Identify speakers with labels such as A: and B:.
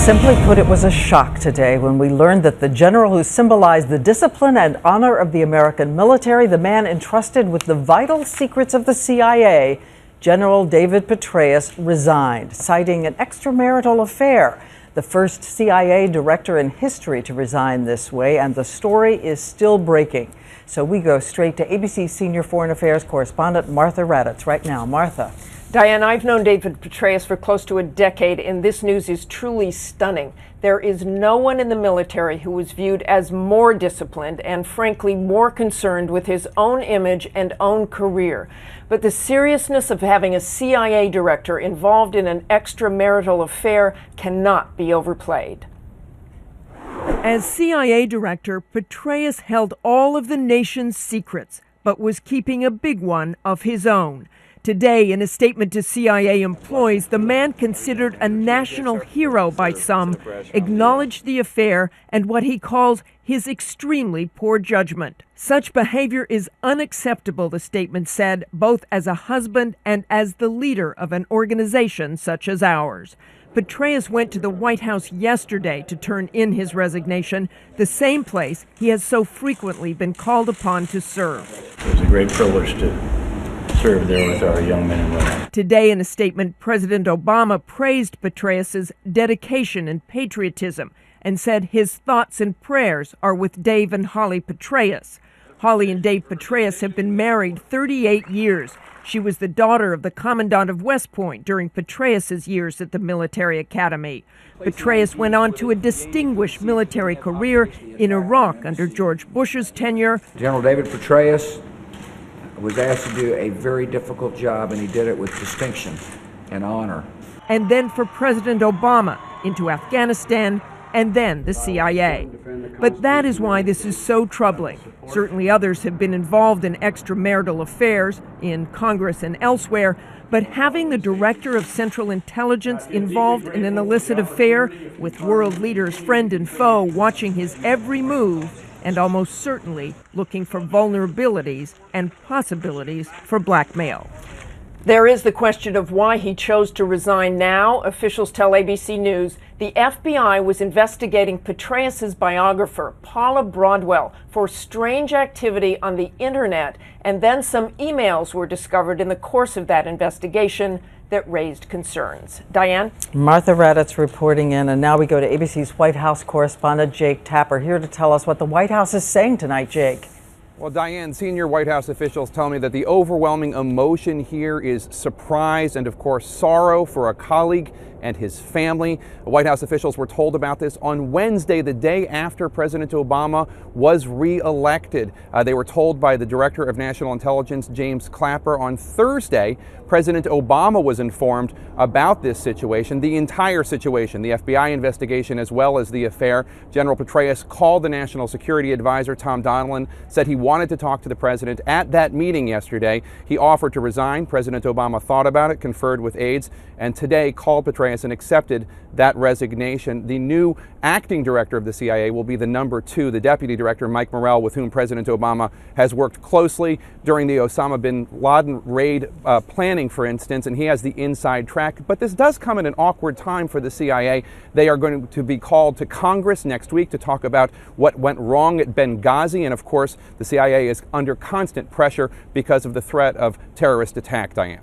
A: Simply put, it was a shock today when we learned that the general who symbolized the discipline and honor of the American military, the man entrusted with the vital secrets of the CIA, General David Petraeus, resigned, citing an extramarital affair. The first CIA director in history to resign this way, and the story is still breaking. So we go straight to ABC senior foreign affairs correspondent Martha Raddatz right now. Martha.
B: Diane, I've known David Petraeus for close to a decade, and this news is truly stunning. There is no one in the military who was viewed as more disciplined and, frankly, more concerned with his own image and own career. But the seriousness of having a CIA director involved in an extramarital affair cannot be overplayed.
C: As CIA director, Petraeus held all of the nation's secrets, but was keeping a big one of his own. Today, in a statement to CIA employees, the man considered a national hero by some acknowledged the affair and what he calls his extremely poor judgment. Such behavior is unacceptable, the statement said, both as a husband and as the leader of an organization such as ours. Petraeus went to the White House yesterday to turn in his resignation, the same place he has so frequently been called upon to serve.
D: It was a great privilege to serve there with our young men and women.
C: Today, in a statement, President Obama praised Petraeus' dedication and patriotism and said his thoughts and prayers are with Dave and Holly Petraeus. Holly and Dave Petraeus have been married 38 years. She was the daughter of the Commandant of West Point during Petraeus' years at the military academy. Petraeus went on to a distinguished military career in Iraq under George Bush's tenure.
E: General David Petraeus was asked to do a very difficult job, and he did it with distinction and honor.
C: And then for President Obama into Afghanistan and then the CIA. But that is why this is so troubling. Certainly others have been involved in extramarital affairs in Congress and elsewhere, but having the director of Central Intelligence involved in an illicit affair with world leaders, friend and foe, watching his every move and almost certainly looking for vulnerabilities and possibilities for blackmail.
B: There is the question of why he chose to resign now. Officials tell ABC News the FBI was investigating Petraeus' biographer, Paula Broadwell, for strange activity on the internet, and then some emails were discovered in the course of that investigation that raised concerns. Diane?
A: Martha Raddatz reporting in, and now we go to ABC's White House correspondent Jake Tapper here to tell us what the White House is saying tonight. Jake.
F: Well, Diane, senior White House officials tell me that the overwhelming emotion here is surprise and, of course, sorrow for a colleague and his family. White House officials were told about this on Wednesday, the day after President Obama was re-elected. They were told by the Director of National Intelligence, James Clapper. On Thursday, President Obama was informed about this situation, the entire situation, the FBI investigation as well as the affair. General Petraeus called the National Security Advisor, Tom Donilon, said he wanted to talk to the president. At that meeting yesterday, he offered to resign. President Obama thought about it, conferred with aides, and today called Petraeus and accepted that resignation. The new acting director of the CIA will be the number 2, the deputy director, Mike Morrell, with whom President Obama has worked closely during the Osama bin Laden raid planning, for instance, and he has the inside track. But this does come at an awkward time for the CIA. They are going to be called to Congress next week to talk about what went wrong at Benghazi, and of course, the CIA is under constant pressure because of the threat of terrorist attack, Diane.